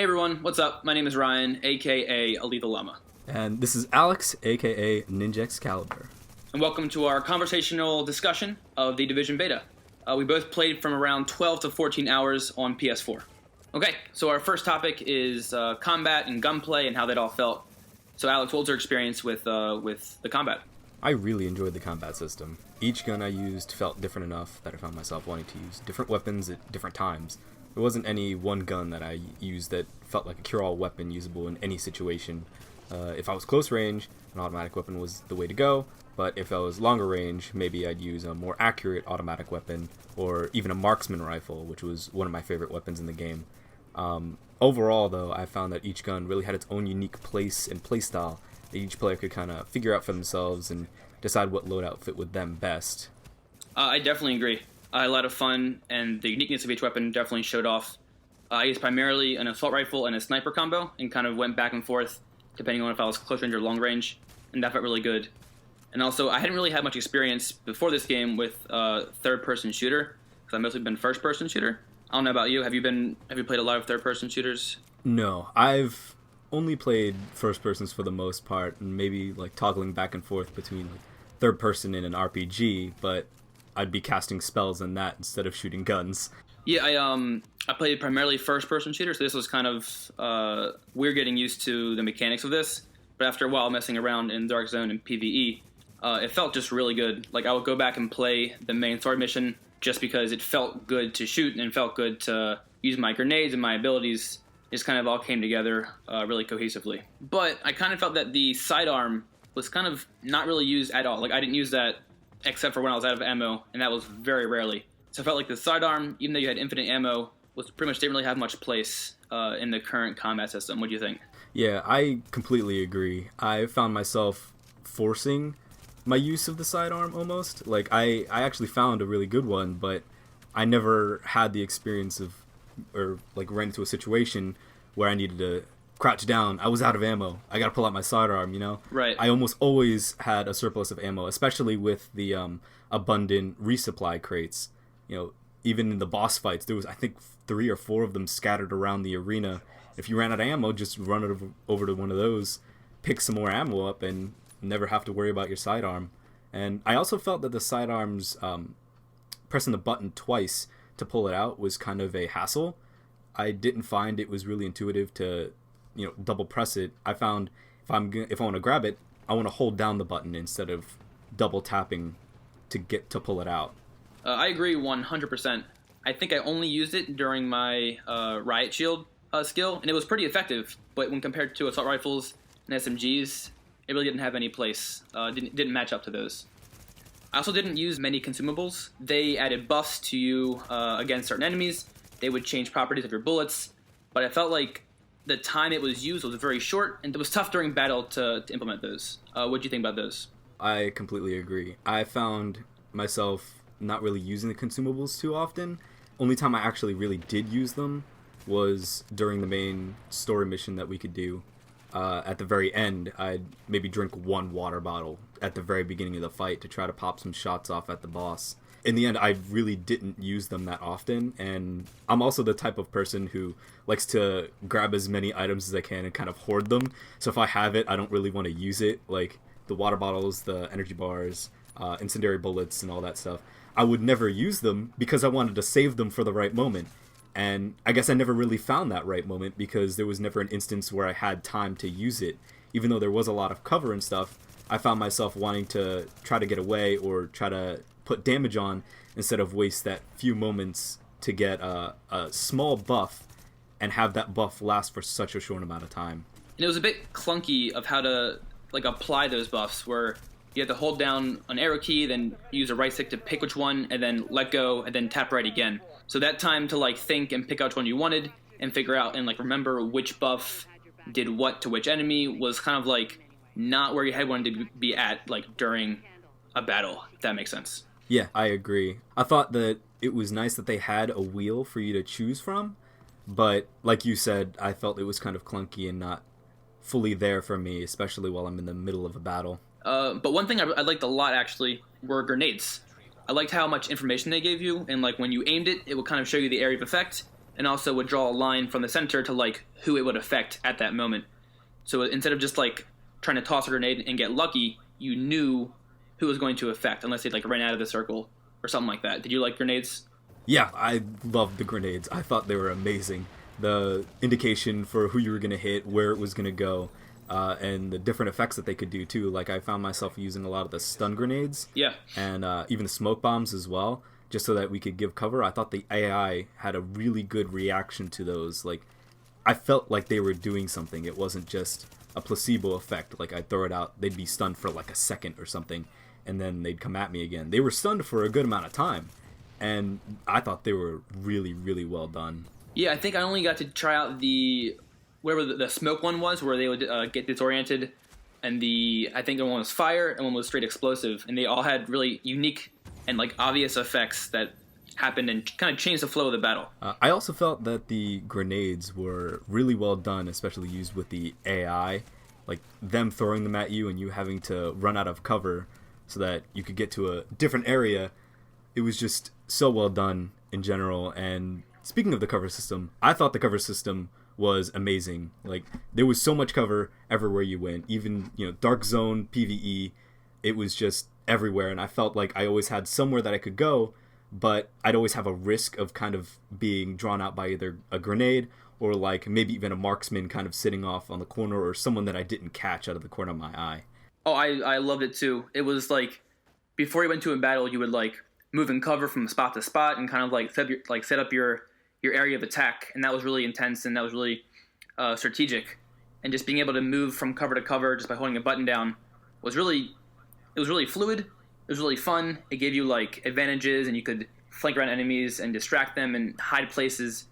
everyone, what's up? My name is Ryan, aka Alita Llama. And this is Alex, aka Ninjexcalibur. And welcome to our conversational discussion of the Division Beta. We both played from around 12 to 14 hours on PS4. Okay, so our first topic is combat and gunplay and how that all felt. So Alex, what was your experience with the combat? I really enjoyed the combat system. Each gun I used felt different enough that I found myself wanting to use different weapons at different times. There wasn't any one gun that I used that felt like a cure-all weapon usable in any situation. If I was close range, an automatic weapon was the way to go, but if I was longer range, maybe I'd use a more accurate automatic weapon, or even a marksman rifle, which was one of my favorite weapons in the game. Overall, though, I found that each gun really had its own unique place and playstyle that each player could kind of figure out for themselves and decide what loadout fit with them best. I definitely agree. I had a lot of fun, and the uniqueness of each weapon definitely showed off. I used primarily an assault rifle and a sniper combo, and kind of went back and forth, depending on if I was close range or long range, and that felt really good. And also, I hadn't really had much experience before this game with third-person shooter, because I've mostly been first-person shooter. I don't know about you. Have you played a lot of third-person shooters? No, I've only played first persons for the most part, and maybe like toggling back and forth between like third person and an RPG, but I'd be casting spells in that instead of shooting guns. Yeah, I played primarily first-person shooter, so this was kind of weird getting used to the mechanics of this. But after a while messing around in Dark Zone and PvE, it felt just really good. Like, I would go back and play the main story mission just because it felt good to shoot and felt good to use my grenades and my abilities. Just kind of all came together really cohesively. But I kind of felt that the sidearm was kind of not really used at all. Like, I didn't use that except for when I was out of ammo, and that was very rarely. So I felt like the sidearm, even though you had infinite ammo, was pretty much didn't really have much place in the current combat system. What do you think? Yeah, I completely agree. I found myself forcing my use of the sidearm almost. Like, I actually found a really good one, but I never had the experience of, or like ran into a situation where I needed to crouch down. I was out of ammo. I gotta pull out my sidearm, you know? Right. I almost always had a surplus of ammo, especially with the abundant resupply crates. You know, even in the boss fights, there was, I think, 3 or 4 of them scattered around the arena. If you ran out of ammo, just run it over to one of those, pick some more ammo up, and never have to worry about your sidearm. And I also felt that the sidearms, pressing the button twice to pull it out was kind of a hassle. I didn't find it was really intuitive to, double press it. I found if I want to grab it, I want to hold down the button instead of double tapping to pull it out. I agree 100%. I think I only used it during my riot shield skill, and it was pretty effective. But when compared to assault rifles and SMGs, it really didn't have any place. Didn't match up to those. I also didn't use many consumables. They added buffs to you against certain enemies. They would change properties of your bullets. But I felt like the time it was used was very short, and it was tough during battle to implement those. What do you think about those? I completely agree. I found myself not really using the consumables too often. Only time I actually really did use them was during the main story mission that we could do. At the very end, I'd maybe drink 1 water bottle at the very beginning of the fight to try to pop some shots off at the boss. In the end, I really didn't use them that often, and I'm also the type of person who likes to grab as many items as I can and kind of hoard them. So if I have it, I don't really want to use it, like the water bottles, the energy bars, incendiary bullets, and all that stuff. I would never use them because I wanted to save them for the right moment. And I guess I never really found that right moment because there was never an instance where I had time to use it. Even though there was a lot of cover and stuff, I found myself wanting to try to get away or try to put damage on instead of waste that few moments to get a small buff and have that buff last for such a short amount of time. And it was a bit clunky of how to apply those buffs, where you have to hold down an arrow key, then use a right stick to pick which one, and then let go, and then tap right again. So that time to think and pick out which one you wanted, and figure out and remember which buff did what to which enemy was kind of not where your head wanted to be at during a battle, if that makes sense. Yeah, I agree. I thought that it was nice that they had a wheel for you to choose from, but like you said, I felt it was kind of clunky and not fully there for me, especially while I'm in the middle of a battle. But one thing I liked a lot, actually, were grenades. I liked how much information they gave you, and when you aimed it, it would kind of show you the area of effect, and also would draw a line from the center to like who it would affect at that moment. So instead of just like trying to toss a grenade and get lucky, you knew who was going to affect unless they like ran out of the circle or something like that. Did you like grenades? Yeah, I loved the grenades. I thought they were amazing. The indication for who you were going to hit, where it was going to go, and the different effects that they could do too. Like I found myself using a lot of the stun grenades, Yeah. and even the smoke bombs as well, just so that we could give cover. I thought the AI had a really good reaction to those. Like I felt like they were doing something. It wasn't just a placebo effect. Like I'd throw it out, they'd be stunned for like a second or something, and then they'd come at me again. They were stunned for a good amount of time, and I thought they were really, really well done. Yeah, I think I only got to try out the whatever the smoke one was, where they would get disoriented, and I think one was fire and one was straight explosive, and they all had really unique and like obvious effects that happened and kind of changed the flow of the battle. I also felt that the grenades were really well done, especially used with the AI, like them throwing them at you and you having to run out of cover so that you could get to a different area. It was just so well done in general. And speaking of the cover system, I thought the cover system was amazing. Like there was so much cover everywhere you went, even dark zone, PvE. It was just everywhere, and I felt like I always had somewhere that I could go, but I'd always have a risk of kind of being drawn out by either a grenade or like maybe even a marksman kind of sitting off on the corner, or someone that I didn't catch out of the corner of my eye. Oh, I loved it too. It was like before you went to a battle, you would like move and cover from spot to spot and kind of like set up your area of attack, and that was really intense and that was really strategic. And just being able to move from cover to cover just by holding a button down was really fluid. It was really fun. It gave you like advantages, and you could flank around enemies and distract them and hide places.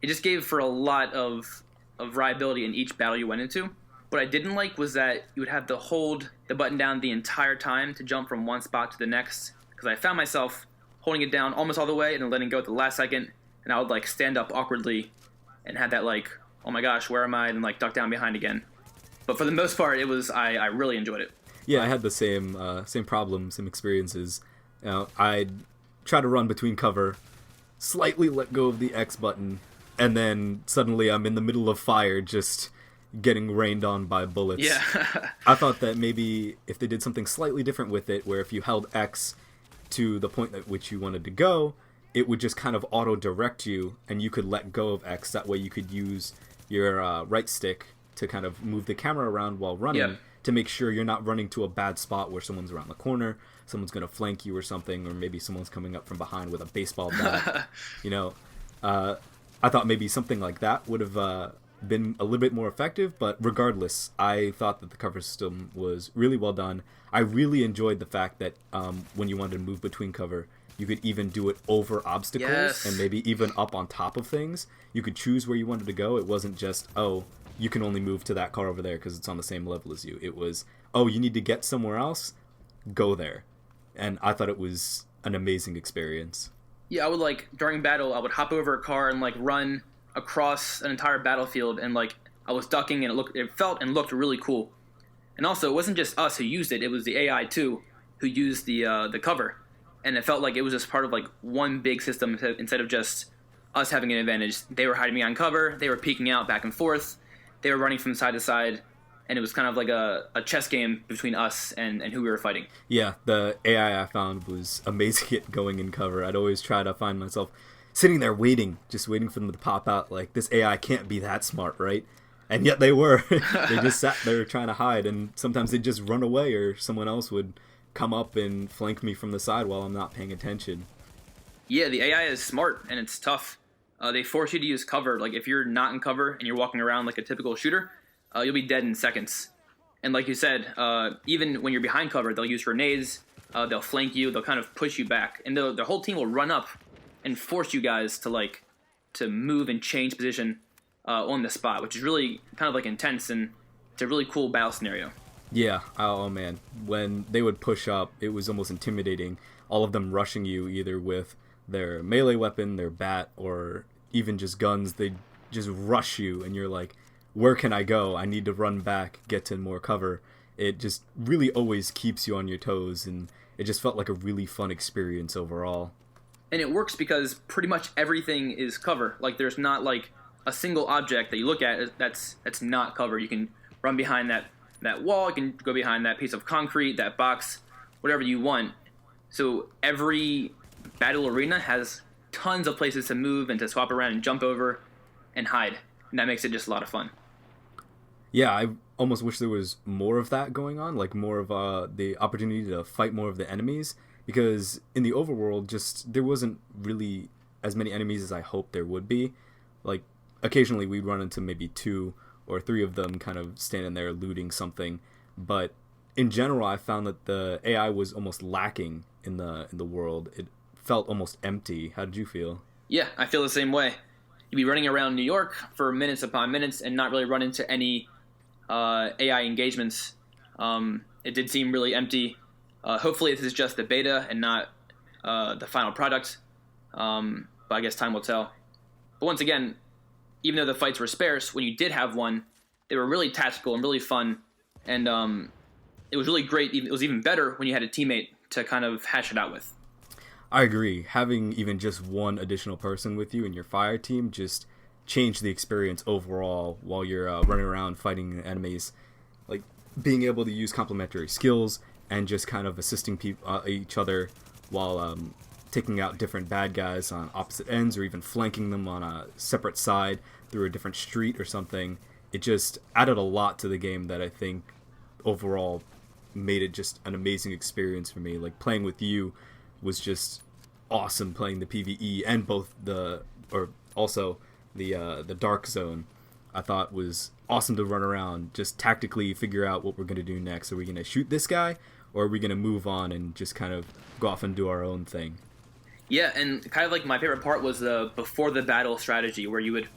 It just gave for a lot of variability in each battle you went into. What I didn't like was that you would have to hold the button down the entire time to jump from one spot to the next, because I found myself holding it down almost all the way and then letting go at the last second, and I would like stand up awkwardly and have that like, oh my gosh, where am I, and like duck down behind again. But for the most part, it was I really enjoyed it. Yeah, I had the same problem, same experiences. I'd try to run between cover, slightly let go of the X button, and then suddenly I'm in the middle of fire, just getting rained on by bullets. Yeah. I thought that maybe if they did something slightly different with it, where if you held X to the point at which you wanted to go, it would just kind of auto-direct you, and you could let go of X. That way you could use your right stick to kind of move the camera around while running. Yeah. To make sure you're not running to a bad spot where someone's around the corner, someone's going to flank you or something, or maybe someone's coming up from behind with a baseball bat. I thought maybe something like that would have been a little bit more effective, but regardless, I thought that the cover system was really well done. I really enjoyed the fact that when you wanted to move between cover, you could even do it over obstacles. Yes. And maybe even up on top of things. You could choose where you wanted to go. It wasn't just, you can only move to that car over there because it's on the same level as you. It was, you need to get somewhere else? Go there. And I thought it was an amazing experience. Yeah, I would like, during battle, I would hop over a car and like run across an entire battlefield, and like I was ducking, and it felt and looked really cool. And also, it wasn't just us who used it, it was the AI too who used the cover. And it felt like it was just part of like one big system instead of just us having an advantage. They were hiding behind cover, they were peeking out back and forth, they were running from side to side, and it was kind of like a chess game between us and who we were fighting. Yeah, the AI I found was amazing at going in cover. I'd always try to find myself sitting there just waiting for them to pop out. Like, this AI can't be that smart, right? And yet they were. They just sat there trying to hide, and sometimes they'd just run away, or someone else would come up and flank me from the side while I'm not paying attention. Yeah, the AI is smart, and it's tough. They force you to use cover. Like, if you're not in cover and you're walking around like a typical shooter, you'll be dead in seconds. And like you said, even when you're behind cover, they'll use grenades, they'll flank you, they'll kind of push you back. And the whole team will run up and force you guys to move and change position on the spot, which is really kind of like intense, and it's a really cool battle scenario. Yeah, oh man. When they would push up, it was almost intimidating. All of them rushing you either with their melee weapon, their bat, or even just guns. They'd just rush you, and you're like, where can I go? I need to run back, get to more cover. It just really always keeps you on your toes, and it just felt like a really fun experience overall. and it works because pretty much everything is cover. Like there's not like a single object that you look at that's not cover. You can run behind that wall, you can go behind that piece of concrete, that box, whatever you want. So every battle arena has tons of places to move and to swap around and jump over and hide. And that makes it just a lot of fun. Yeah, I almost wish there was more of that going on, like more of the opportunity to fight more of the enemies, because in the overworld, just there wasn't really as many enemies as I hoped there would be. Like, occasionally we'd run into maybe 2 or 3 of them kind of standing there looting something, but in general, I found that the AI was almost lacking in the world. It felt almost empty. How did you feel? Yeah, I feel the same way. You'd be running around New York for minutes upon minutes and not really run into any AI engagements. It did seem really empty. Hopefully this is just the beta and not the final product, but I guess time will tell. But once again, even though the fights were sparse, when you did have one, they were really tactical and really fun, and it was really great. It was even better when you had a teammate to kind of hash it out with. I agree. Having even just one additional person with you in your fire team just changed the experience overall while you're running around fighting enemies. Like, being able to use complementary skills and just kind of assisting each other while taking out different bad guys on opposite ends, or even flanking them on a separate side through a different street or something. It just added a lot to the game that I think overall made it just an amazing experience for me. Like, playing with you was just awesome, playing the PvE and also the Dark Zone. I thought was awesome to run around, just tactically figure out what we're going to do next. Are we going to shoot this guy, or are we going to move on and just kind of go off and do our own thing? Yeah, and kind of like my favorite part was the before the battle strategy, where you would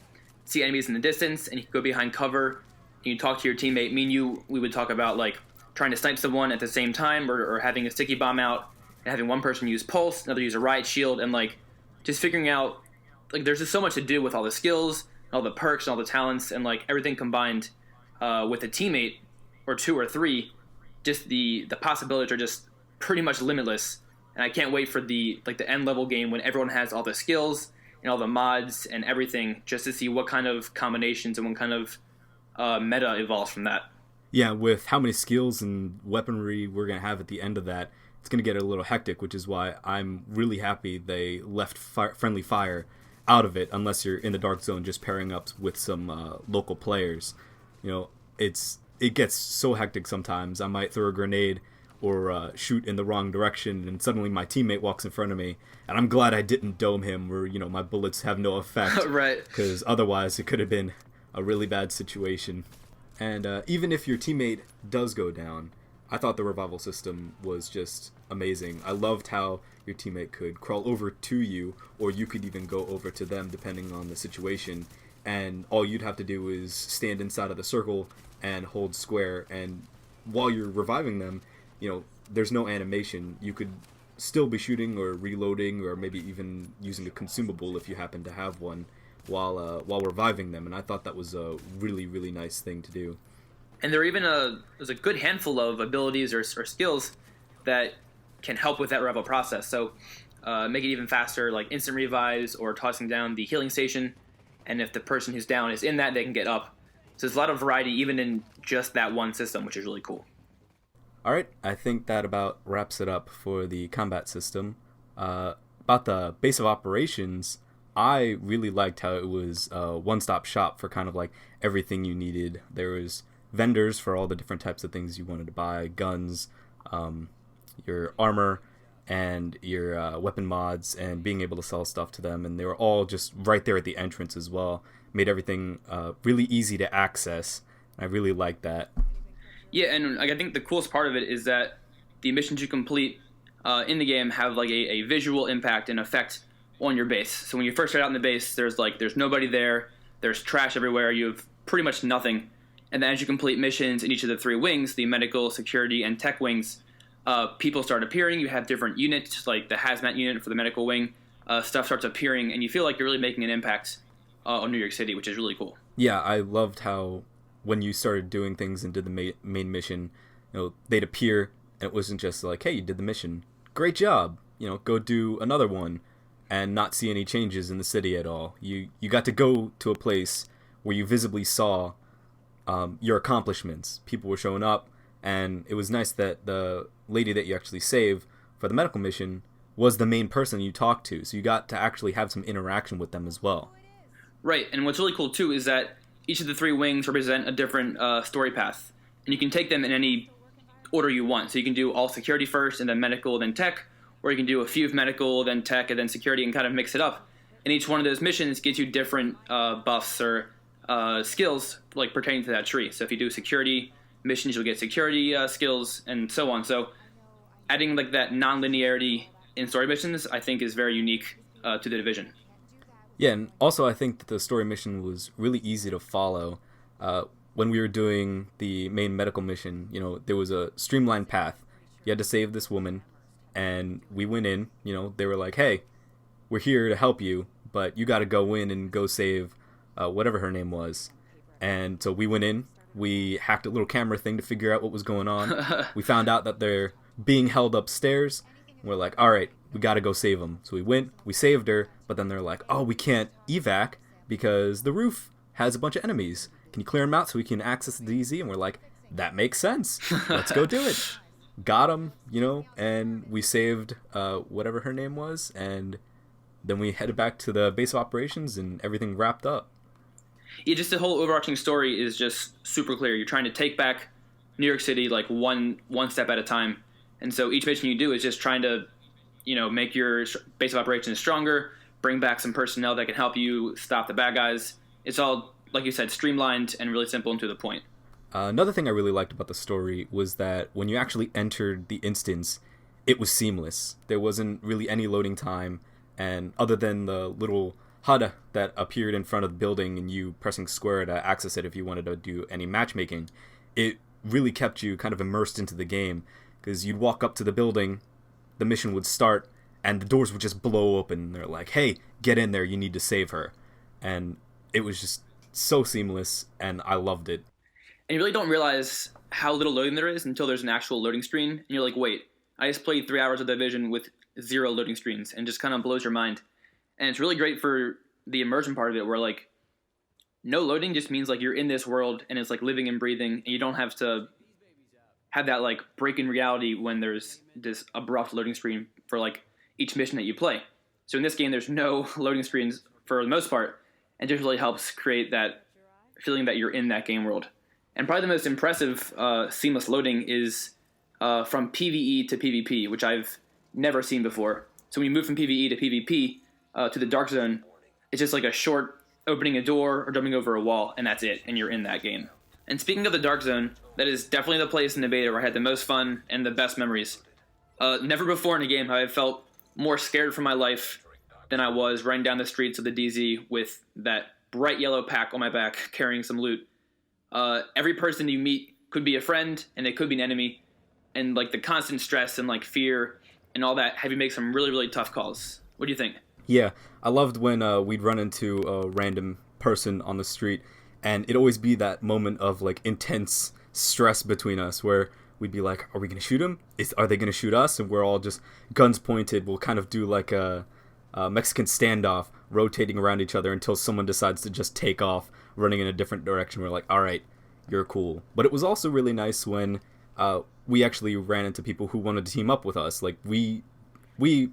see enemies in the distance and you could go behind cover and you talk to your teammate. Me and you, we would talk about like trying to snipe someone at the same time, or having a sticky bomb out and having one person use pulse, another use a riot shield, and like just figuring out, like, there's just so much to do with all the skills, all the perks, and all the talents, and like everything combined with a teammate or 2 or 3. Just the possibilities are just pretty much limitless, and I can't wait for the end level game when everyone has all the skills and all the mods and everything, just to see what kind of combinations and what kind of meta evolves from that. Yeah, with how many skills and weaponry we're going to have at the end of that, it's going to get a little hectic, which is why I'm really happy they left friendly fire out of it, unless you're in the Dark Zone just pairing up with some local players. You know, it gets so hectic sometimes. I might throw a grenade or shoot in the wrong direction, and suddenly my teammate walks in front of me, and I'm glad I didn't dome him, or, you know, my bullets have no effect. Right. Because otherwise it could have been a really bad situation. And even if your teammate does go down, I thought the revival system was just amazing. I loved how your teammate could crawl over to you, or you could even go over to them depending on the situation, and all you'd have to do is stand inside of the circle and hold square, and while you're reviving them, you know, there's no animation. You could still be shooting or reloading, or maybe even using a consumable if you happen to have one, while reviving them, and I thought that was a really, really nice thing to do. And there's a good handful of abilities or skills that can help with that revival process. So make it even faster, like instant revives or tossing down the healing station. And if the person who's down is in that, they can get up. So there's a lot of variety even in just that one system, which is really cool. All right, I think that about wraps it up for the combat system. About the base of operations, I really liked how it was a one-stop shop for kind of like everything you needed. There was vendors for all the different types of things you wanted to buy, guns, your armor, and your weapon mods, and being able to sell stuff to them. And they were all just right there at the entrance as well. Made everything really easy to access. I really liked that. Yeah, and I think the coolest part of it is that the missions you complete in the game have like a visual impact and effect on your base. So when you first start out in the base, there's nobody there, there's trash everywhere, you have pretty much nothing. And then as you complete missions in each of the 3 wings, the medical, security, and tech wings, people start appearing. You have different units, like the hazmat unit for the medical wing. Stuff starts appearing, and you feel like you're really making an impact on New York City, which is really cool. Yeah, I loved how when you started doing things and did the main mission, you know, they'd appear, and it wasn't just like, hey, you did the mission, great job, you know, go do another one. and not see any changes in the city at all. You got to go to a place where you visibly saw your accomplishments. People were showing up, and it was nice that the lady that you actually saved for the medical mission was the main person you talked to, so you got to actually have some interaction with them as well. Right, and what's really cool too is that each of the 3 wings represent a different story path, and you can take them in any order you want. So you can do all security first, and then medical, then tech, or you can do a few of medical, then tech, and then security, and kind of mix it up. And each one of those missions gives you different buffs or skills like pertaining to that tree. So if you do security missions, you'll get security skills, and so on. So adding like that non-linearity in story missions, I think, is very unique to the Division. Yeah, and also I think that the story mission was really easy to follow. When we were doing the main medical mission, there was a streamlined path. You had to save this woman, and we went in, they were like, hey, we're here to help you, but you got to go in and go save whatever her name was. And so we went in, we hacked a little camera thing to figure out what was going on. We found out that they're being held upstairs. We're like, all right, we got to go save them. So we went, we saved her, but then they're like, oh, we can't evac because the roof has a bunch of enemies. Can you clear them out so we can access the DZ? And we're like, that makes sense. Let's go do it. Got them, and we saved whatever her name was, and then we headed back to the base of operations, and everything wrapped up. Yeah, just the whole overarching story is just super clear. You're trying to take back New York City like one step at a time. And so each mission you do is just trying to, make your base of operations stronger, bring back some personnel that can help you stop the bad guys. It's all, like you said, streamlined and really simple and to the point. Another thing I really liked about the story was that when you actually entered the instance, it was seamless. There wasn't really any loading time, and other than the little HUD that appeared in front of the building and you pressing square to access it if you wanted to do any matchmaking, it really kept you kind of immersed into the game, because you'd walk up to the building, the mission would start, and the doors would just blow open. They're like, hey, get in there, you need to save her. And it was just so seamless, and I loved it. And you really don't realize how little loading there is until there's an actual loading screen. And you're like, wait, I just played 3 hours of Division with 0 loading screens, and just kind of blows your mind. And it's really great for the immersion part of it, where like no loading just means like you're in this world and it's like living and breathing, and you don't have to have that like break in reality when there's this abrupt loading screen for like each mission that you play. So in this game, there's no loading screens for the most part, and just really helps create that feeling that you're in that game world. And probably the most impressive seamless loading is from PvE to PvP, which I've never seen before. So when you move from PvE to PvP to the Dark Zone, it's just like a short opening a door or jumping over a wall, and that's it, and you're in that game. And speaking of the Dark Zone, that is definitely the place in the beta where I had the most fun and the best memories. Never before in a game have I felt more scared for my life than I was running down the streets of the DZ with that bright yellow pack on my back carrying some loot. Every person you meet could be a friend, and they could be an enemy, and like the constant stress and like fear and all that have you make some really, really tough calls. What do you think? Yeah, I loved when we'd run into a random person on the street, and it'd always be that moment of like intense stress between us where we'd be like, are we going to shoot him? Are they going to shoot us? And we're all just guns pointed. We'll kind of do like a Mexican standoff, rotating around each other until someone decides to just take off, running in a different direction. We're like, all right, you're cool. But it was also really nice when we actually ran into people who wanted to team up with us. Like we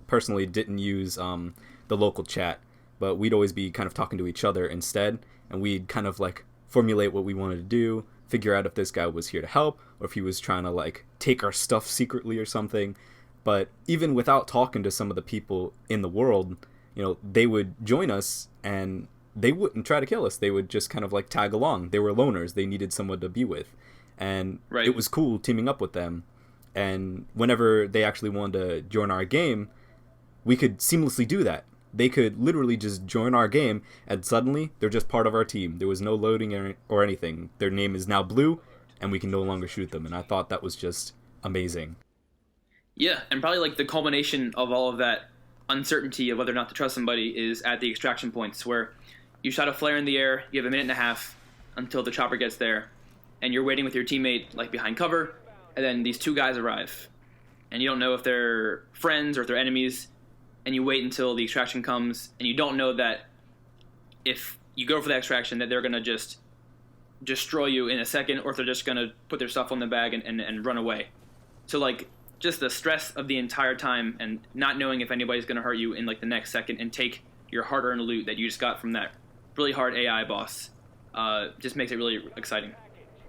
personally didn't use the local chat, but we'd always be kind of talking to each other instead, and we'd kind of like formulate what we wanted to do, figure out if this guy was here to help or if he was trying to like take our stuff secretly or something. But even without talking to some of the people in the world, they would join us and they wouldn't try to kill us. They would just kind of like tag along. They were loners. They needed someone to be with. And right. It was cool teaming up with them. And whenever they actually wanted to join our game, we could seamlessly do that. They could literally just join our game, and suddenly they're just part of our team. There was no loading or anything. Their name is now blue, and we can no longer shoot them. And I thought that was just amazing. Yeah, and probably like the culmination of all of that uncertainty of whether or not to trust somebody is at the extraction points, where you shot a flare in the air, you have a minute and a half until the chopper gets there, and you're waiting with your teammate like behind cover, and then these 2 guys arrive. And you don't know if they're friends or if they're enemies, and you wait until the extraction comes, and you don't know that if you go for the extraction that they're going to just destroy you in a second, or if they're just going to put their stuff on the bag and run away. So, like, just the stress of the entire time and not knowing if anybody's going to hurt you in, like, the next second and take your hard-earned loot that you just got from that really hard AI boss just makes it really exciting.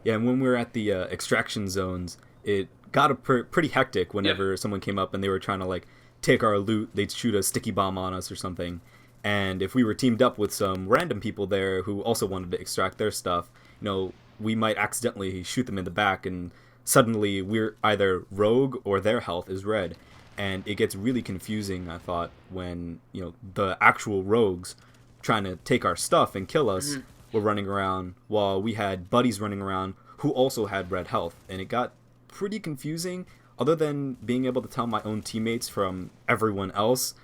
Yeah, and when we were at the extraction zones, it got pretty hectic whenever someone came up and they were trying to, like, take our loot. They'd shoot a sticky bomb on us or something. And if we were teamed up with some random people there who also wanted to extract their stuff, you know, we might accidentally shoot them in the back, and suddenly we're either rogue or their health is red. And it gets really confusing, I thought, when, you know, the actual rogues trying to take our stuff and kill us were running around while we had buddies running around who also had red health. And it got pretty confusing. Other than being able to tell my own teammates from everyone else,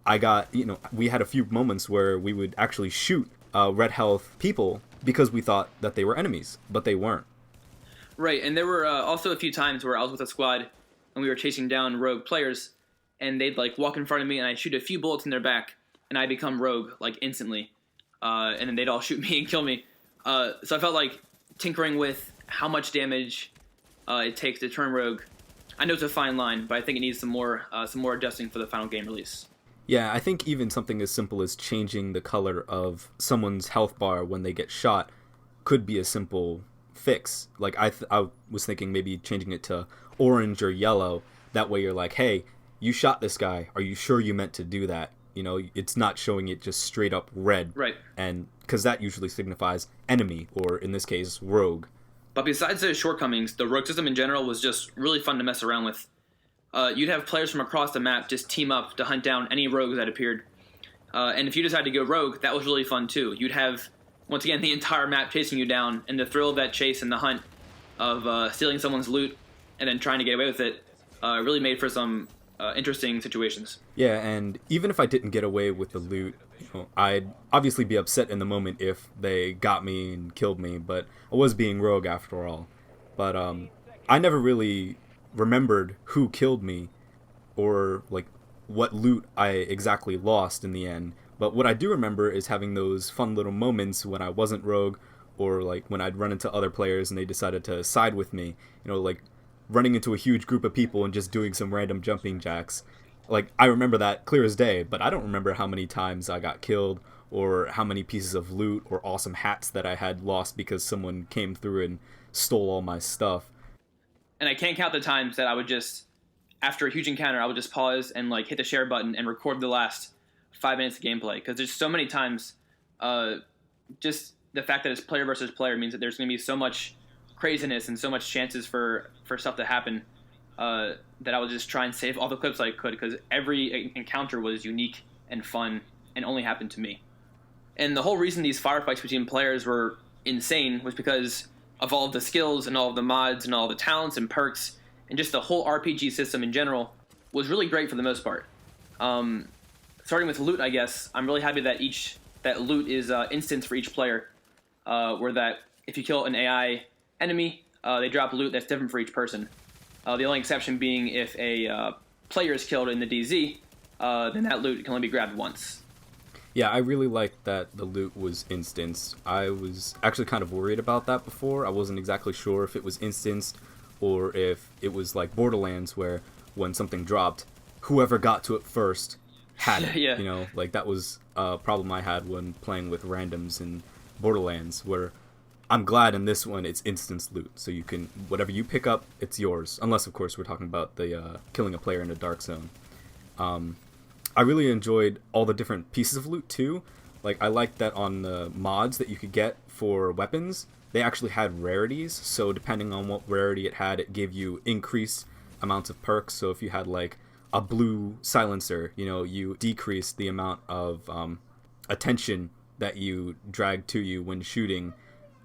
I got, you know, we had a few moments where we would actually shoot red health people because we thought that they were enemies, but they weren't. Right, and there were also a few times where I was with a squad and we were chasing down rogue players, and they'd, like, walk in front of me and I'd shoot a few bullets in their back and I'd become rogue, like, instantly. And then they'd all shoot me and kill me. So I felt like tinkering with how much damage it takes to turn rogue. I know it's a fine line, but I think it needs some more adjusting for the final game release. Yeah, I think even something as simple as changing the color of someone's health bar when they get shot could be a simple fix. Like, I was thinking maybe changing it to orange or yellow. That way you're like, hey, you shot this guy. Are you sure you meant to do that? You know, it's not showing it just straight up red. Right. And because that usually signifies enemy, or in this case, rogue. But besides those shortcomings, the rogue system in general was just really fun to mess around with. You'd have players from across the map just team up to hunt down any rogues that appeared. And if you decided to go rogue, that was really fun too. You'd have, once again, the entire map chasing you down, and the thrill of that chase and the hunt of stealing someone's loot and then trying to get away with it really made for some interesting situations. Yeah, and even if I didn't get away with the loot, you know, I'd obviously be upset in the moment if they got me and killed me, but I was being rogue after all. But I never really remembered who killed me or, like, what loot I exactly lost in the end. But what I do remember is having those fun little moments when I wasn't rogue, or, like, when I'd run into other players and they decided to side with me, you know, like running into a huge group of people and just doing some random jumping jacks. Like, I remember that clear as day, but I don't remember how many times I got killed or how many pieces of loot or awesome hats that I had lost because someone came through and stole all my stuff. And I can't count the times that I would just, after a huge encounter, I would just pause and, like, hit the share button and record the last 5 minutes of gameplay. Because there's so many times, just the fact that it's player versus player means that there's going to be so much craziness and so much chances for stuff to happen that I would just try and save all the clips I could, because every encounter was unique and fun and only happened to me. And the whole reason these firefights between players were insane was because of all of the skills and all of the mods and all the talents and perks, and just the whole RPG system in general was really great for the most part. Starting with loot, I guess, I'm really happy that loot is instance for each player, where that if you kill an AI enemy, they drop loot that's different for each person. The only exception being if a player is killed in the DZ, then that loot can only be grabbed once. Yeah, I really liked that the loot was instanced. I was actually kind of worried about that before. I wasn't exactly sure if it was instanced or if it was like Borderlands, where when something dropped, whoever got to it first had it. Yeah. You know, like that was a problem I had when playing with randoms in Borderlands, where I'm glad in this one it's instance loot. So you can, whatever you pick up, it's yours. Unless, of course, we're talking about the killing a player in a dark zone. I really enjoyed all the different pieces of loot too. Like, I liked that on the mods that you could get for weapons, they actually had rarities. So depending on what rarity it had, it gave you increased amounts of perks. So if you had like a blue silencer, you know, you decreased the amount of attention that you drag to you when shooting.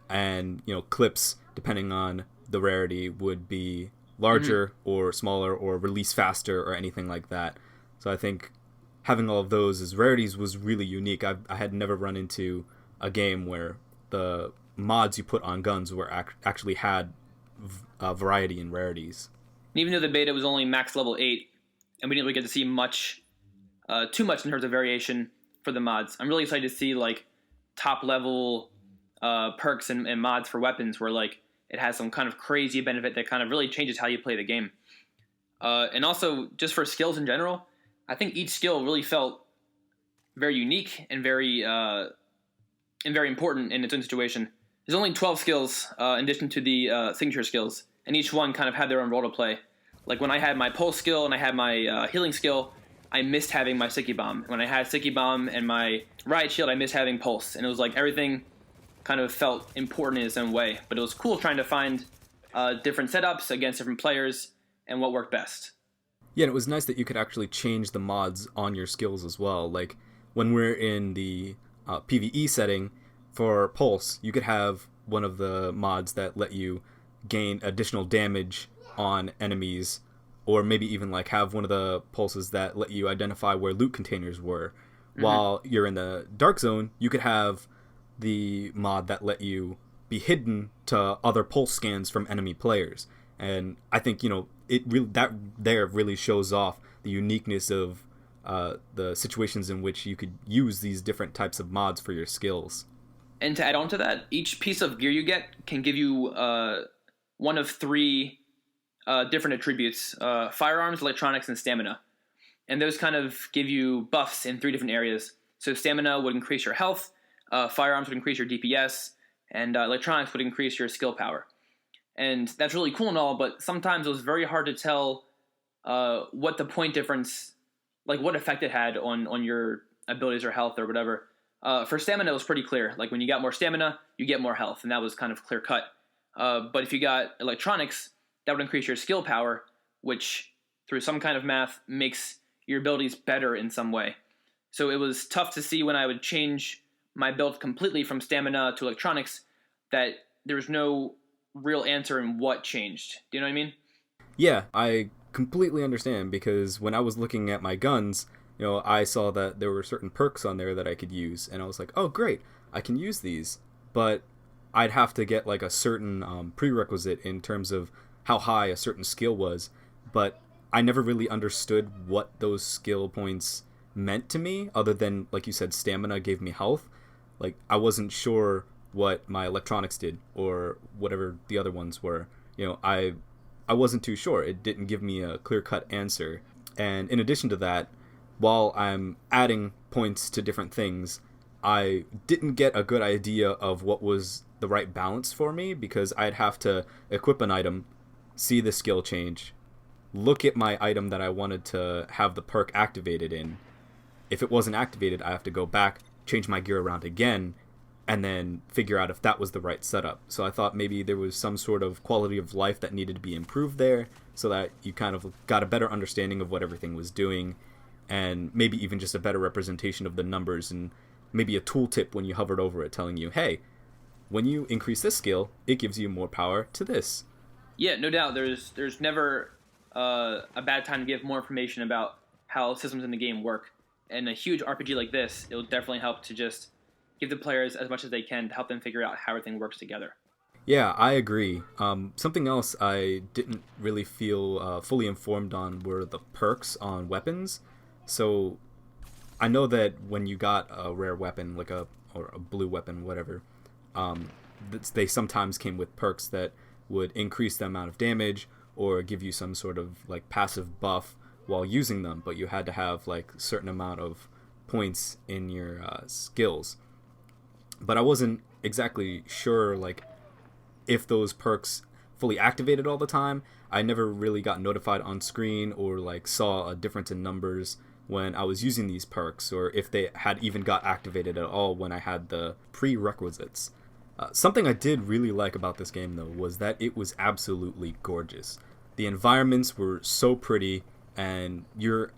And, you know, clips, depending on the rarity, would be larger or smaller or release faster or anything like that. So I think having all of those as rarities was really unique. I had never run into a game where the mods you put on guns were actually had variety in rarities. And even though the beta was only max level 8, and we didn't really get to see much too much in terms of variation for the mods. I'm really excited to see like top level perks and mods for weapons where like it has some kind of crazy benefit that kind of really changes how you play the game. And also just for skills in general, I think each skill really felt very unique and very important in its own situation. There's only 12 skills in addition to the signature skills, and each one kind of had their own role to play. Like when I had my pulse skill and I had my healing skill, I missed having my Sticky Bomb. When I had Sticky Bomb and my Riot Shield, I missed having Pulse. And it was like everything kind of felt important in its own way. But it was cool trying to find different setups against different players and what worked best. Yeah, and it was nice that you could actually change the mods on your skills as well. Like when we're in the PvE setting for Pulse, you could have one of the mods that let you gain additional damage on enemies, or maybe even like have one of the pulses that let you identify where loot containers were. Mm-hmm. While you're in the Dark Zone, you could have the mod that let you be hidden to other pulse scans from enemy players. And I think, it really that there really shows off the uniqueness of the situations in which you could use these different types of mods for your skills. And to add on to that, each piece of gear you get can give you one of three different attributes: firearms, electronics, and stamina. And those kind of give you buffs in three different areas. So stamina would increase your health, firearms would increase your DPS, and electronics would increase your skill power. And that's really cool and all, but sometimes it was very hard to tell what the point difference, like what effect it had on your abilities or health or whatever. For stamina, it was pretty clear. Like when you got more stamina, you get more health, and that was kind of clear cut. But if you got electronics, that would increase your skill power, which through some kind of math makes your abilities better in some way. So it was tough to see when I would change my build completely from stamina to electronics that there's no real answer in what changed. Do you know what I mean? Yeah, I completely understand, because when I was looking at my guns, I saw that there were certain perks on there that I could use, and I was like, oh great, I can use these. But I'd have to get like a certain prerequisite in terms of how high a certain skill was, but I never really understood what those skill points meant to me, other than, like you said, stamina gave me health. Like, I wasn't sure what my electronics did, or whatever the other ones were. I wasn't too sure. It didn't give me a clear-cut answer. And in addition to that, while I'm adding points to different things, I didn't get a good idea of what was the right balance for me, because I'd have to equip an item, see the skill change, look at my item that I wanted to have the perk activated in. If it wasn't activated, I have to go back, change my gear around again, and then figure out if that was the right setup. So I thought maybe there was some sort of quality of life that needed to be improved there, so that you kind of got a better understanding of what everything was doing, and maybe even just a better representation of the numbers, and maybe a tooltip when you hovered over it telling you, hey, when you increase this skill, it gives you more power to this. Yeah, no doubt. There's never a bad time to give more information about how systems in the game work. And a huge RPG like this, it will definitely help to just give the players as much as they can to help them figure out how everything works together. Yeah, I agree. Something else I didn't really feel fully informed on were the perks on weapons. So I know that when you got a rare weapon, like or a blue weapon, whatever, they sometimes came with perks that would increase the amount of damage or give you some sort of like passive buff while using them, but you had to have like a certain amount of points in your skills. But I wasn't exactly sure like if those perks fully activated all the time. I never really got notified on screen or like saw a difference in numbers when I was using these perks, or if they had even got activated at all when I had the prerequisites. Something I did really like about this game, though, was that it was absolutely gorgeous. The environments were so pretty, and your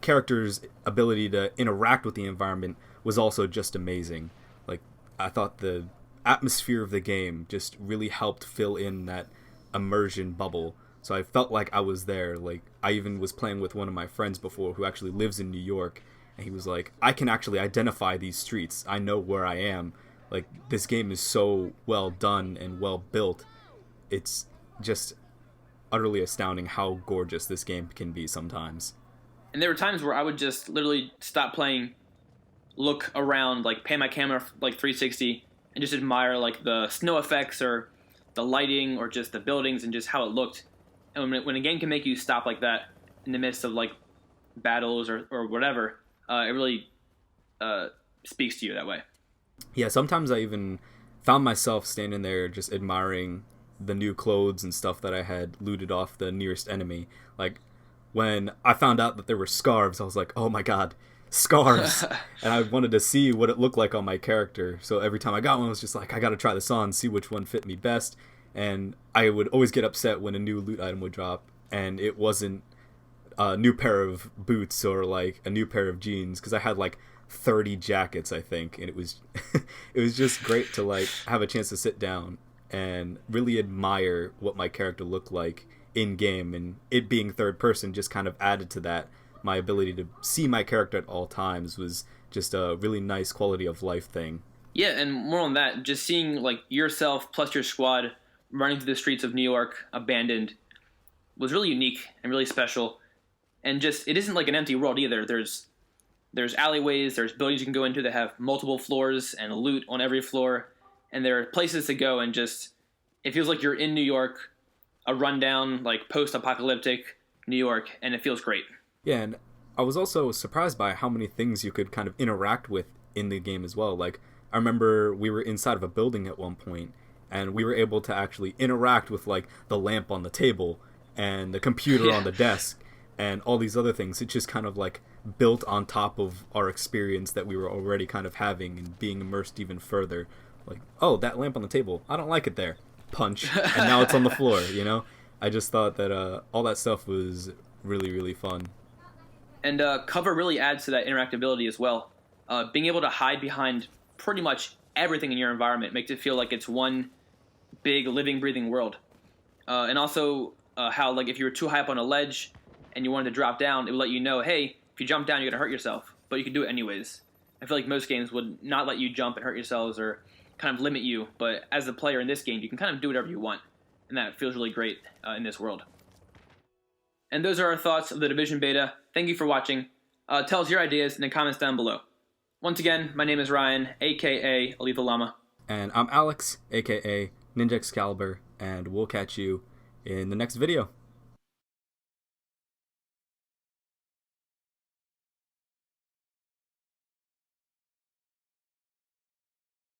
character's ability to interact with the environment was also just amazing. Like, I thought the atmosphere of the game just really helped fill in that immersion bubble. So I felt like I was there. Like, I even was playing with one of my friends before who actually lives in New York, and he was like, I can actually identify these streets. I know where I am. Like, this game is so well done and well built. It's just utterly astounding how gorgeous this game can be sometimes. And there were times where I would just literally stop playing, look around, like pan my camera like 360, and just admire like the snow effects or the lighting or just the buildings and just how it looked. And when a game can make you stop like that in the midst of like battles or whatever, it really speaks to you that way. Yeah, sometimes I even found myself standing there just admiring the new clothes and stuff that I had looted off the nearest enemy. Like, when I found out that there were scarves, I was like, oh my god, scarves! And I wanted to see what it looked like on my character. So every time I got one, I was just like, I gotta try this on, see which one fit me best. And I would always get upset when a new loot item would drop, and it wasn't a new pair of boots or like a new pair of jeans, because I had like 30 jackets, I think, and it was it was just great to like have a chance to sit down and really admire what my character looked like in game, and it being third person just kind of added to that. My ability to see my character at all times was just a really nice quality of life thing. Yeah, and more on that, just seeing like yourself plus your squad running through the streets of New York abandoned was really unique and really special. And just, it isn't like an empty world either. There's alleyways, there's buildings you can go into that have multiple floors and loot on every floor, and there are places to go, and just, it feels like you're in New York, a rundown, like post-apocalyptic New York, and it feels great. Yeah, and I was also surprised by how many things you could kind of interact with in the game as well. Like, I remember we were inside of a building at one point, and we were able to actually interact with like the lamp on the table and the computer on the desk and all these other things. It just kind of like built on top of our experience that we were already kind of having and being immersed even further. Like, oh, that lamp on the table, I don't like it there. Punch. And now it's on the floor, you know? I just thought that all that stuff was really, really fun. And cover really adds to that interactability as well. Being able to hide behind pretty much everything in your environment makes it feel like it's one big living, breathing world. And also how, like, if you were too high up on a ledge and you wanted to drop down, it would let you know, hey, if you jump down, you're going to hurt yourself. But you can do it anyways. I feel like most games would not let you jump and hurt yourselves or kind of limit you. But as a player in this game, you can kind of do whatever you want. And that feels really great in this world. And those are our thoughts of the Division Beta. Thank you for watching. Tell us your ideas in the comments down below. Once again, my name is Ryan, a.k.a. Alita Llama. And I'm Alex, a.k.a. Ninjexcalibur, and we'll catch you in the next video.